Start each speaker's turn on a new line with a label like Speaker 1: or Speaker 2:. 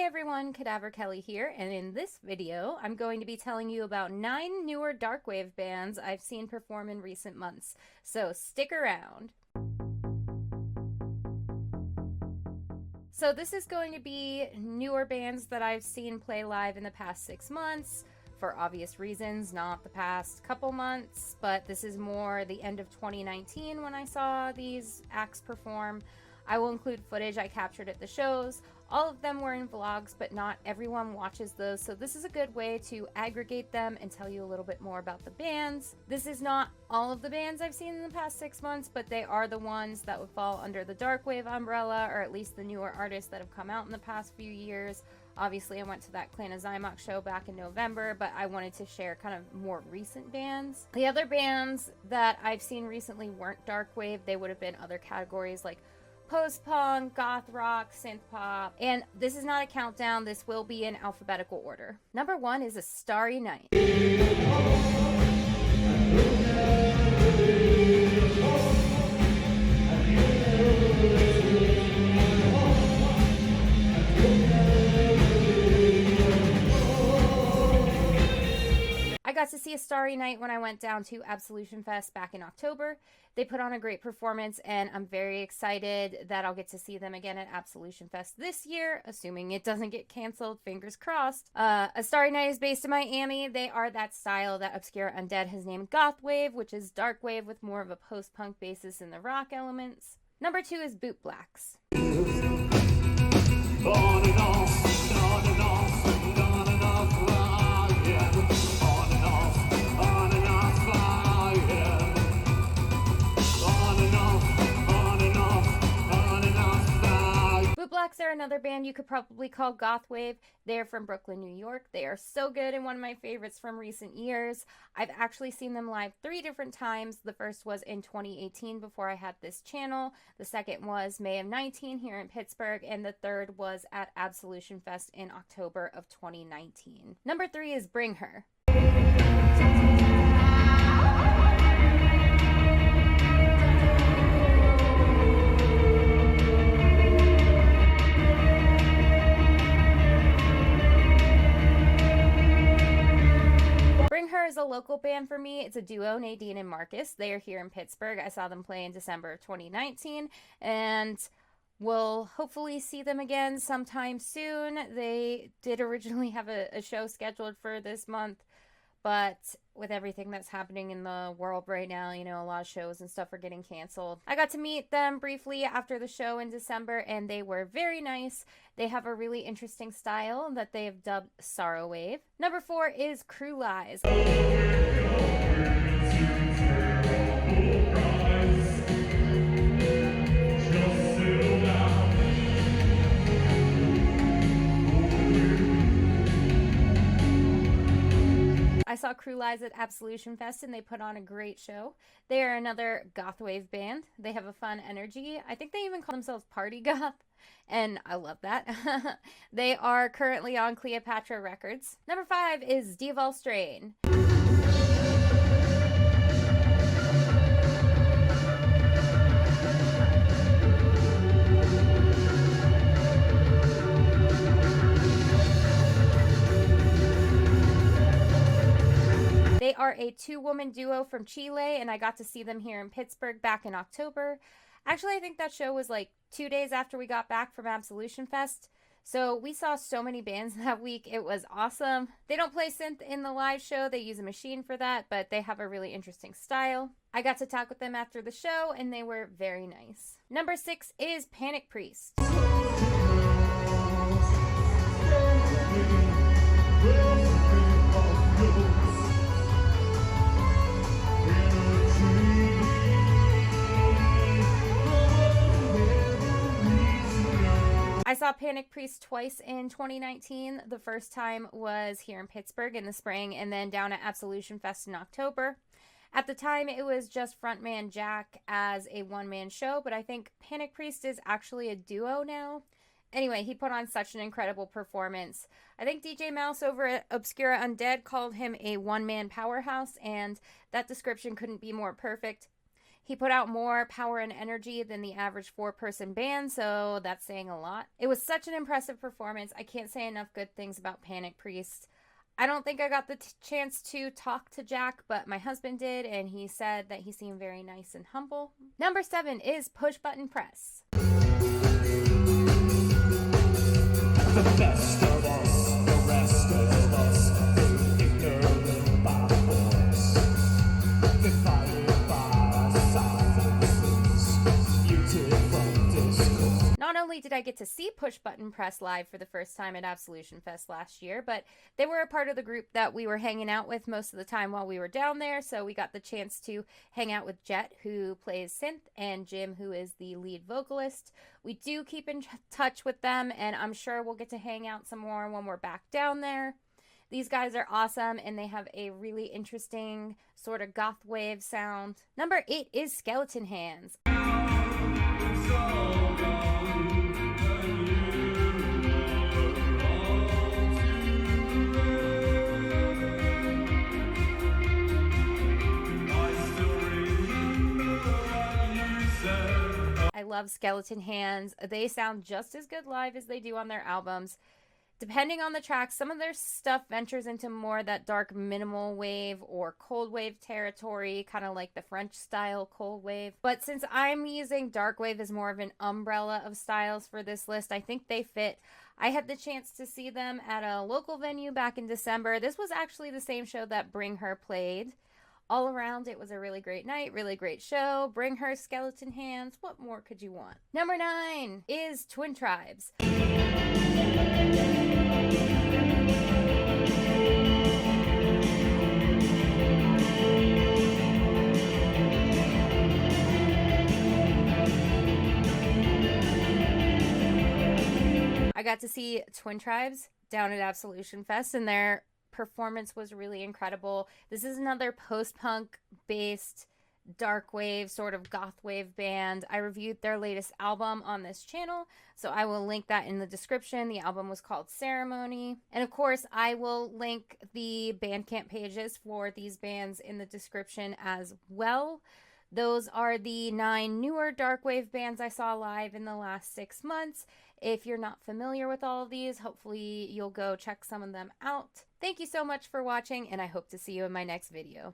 Speaker 1: everyone, Cadaver Kelly here, and in this video, I'm going to be telling you about 9 newer Darkwave bands I've seen perform in recent months, so stick around. So this is going to be newer bands that I've seen play live in the past 6 months, for obvious reasons, not the past couple months, but this is more the end of 2019 when I saw these acts perform. I will include footage I captured at the shows. All of them were in vlogs, but not everyone watches those, so this is a good way to aggregate them and tell you a little bit more about the bands. This is not all of the bands I've seen in the past 6 months, but they are the ones that would fall under the Darkwave umbrella, or at least the newer artists that have come out in the past few years. Obviously, I went to that Clan of Zymox show back in November, but I wanted to share kind of more recent bands. The other bands that I've seen recently weren't Darkwave. They would have been other categories like post-punk, goth rock, synth pop, and this is not a countdown, this will be in alphabetical order. Number 1 is Astari Nite. I got to see Starry Night when I went down to Absolution Fest back in October. They put on a great performance, and I'm very excited that I'll get to see them again at Absolution Fest this year, assuming it doesn't get canceled, fingers crossed. Astari Nite is based in Miami. They are that style that Obscura Undead has named Gothwave, which is dark wave with more of a post-punk basis in the rock elements. Number 2 is Bootblacks. Bootblacks are another band you could probably call Gothwave. They're from Brooklyn, New York. They are so good and one of my favorites from recent years. I've actually seen them live 3 different times. The first was in 2018 before I had this channel. The second was May of 19 here in Pittsburgh. And the third was at Absolution Fest in October of 2019. Number 3 is Bring Her. Bring Her is a local band for me. It's a duo, Nadine and Marcus. They are here in Pittsburgh. I saw them play in December of 2019, and we'll hopefully see them again sometime soon. They did originally have a show scheduled for this month, but with everything that's happening in the world right now, you know, a lot of shows and stuff are getting canceled. I got to meet them briefly after the show in December, and they were very nice. They have a really interesting style that they have dubbed Sorrow Wave. Number 4 is Creux Lies. I saw Creux Lies at Absolution Fest, and they put on a great show. They are another gothwave band. They have a fun energy. I think they even call themselves party goth, and I love that. They are currently on Cleopatra Records. Number 5 is Diavol Strâin. They are a 2-woman duo from Chile, and I got to see them here in Pittsburgh back in October. Actually, I think that show was like 2 days after we got back from Absolution Fest. So we saw so many bands that week. It was awesome. They don't play synth in the live show. They use a machine for that, but they have a really interesting style. I got to talk with them after the show, and they were very nice. Number 6 is Panik Priest. I saw Panik Priest twice in 2019. The first time was here in Pittsburgh in the spring, and then down at Absolution Fest in October. At the time, it was just frontman Jack as a one-man show, but I think Panik Priest is actually a duo now. Anyway, he put on such an incredible performance. I think DJ Mouse over at Obscura Undead called him a one-man powerhouse, and that description couldn't be more perfect. He put out more power and energy than the average 4-person band, so that's saying a lot. It was such an impressive performance. I can't say enough good things about Panik Priest. I don't think I got the chance to talk to Jack, but my husband did, and he said that he seemed very nice and humble. Number 7 is Push Button Press.
Speaker 2: The best of us, the rest of us, ignorant by force, divided by silences, muted from discourse.
Speaker 1: Not only did I get to see Push Button Press live for the first time at Absolution Fest last year, but they were a part of the group that we were hanging out with most of the time while we were down there, so we got the chance to hang out with Jet, who plays synth, and Jim, who is the lead vocalist. We do keep in touch with them, and I'm sure we'll get to hang out some more when we're back down there. These guys are awesome, and they have a really interesting sort of goth wave sound. Number 8 is Skeleton Hands. I love Skeleton Hands. They sound just as good live as they do on their albums. Depending on the track, some of their stuff ventures into more that dark minimal wave or cold wave territory, kind of like the French style cold wave. But since I'm using Darkwave as more of an umbrella of styles for this list, I think they fit. I had the chance to see them at a local venue back in December. This was actually the same show that Bring Her played. All around, it was a really great night, really great show. Bring Her, Skeleton Hands. What more could you want? Number 9 is Twin Tribes. I got to see Twin Tribes down at Absolution Fest, and their performance was really incredible. This is another post-punk based dark wave sort of goth wave band. I reviewed their latest album on this channel, so I will link that in the description. The album was called Ceremony, and of course I will link the Bandcamp pages for these bands in the description as well. Those are the 9 newer darkwave bands I saw live in the last 6 months. If you're not familiar with all of these, hopefully you'll go check some of them out. Thank you so much for watching, and I hope to see you in my next video.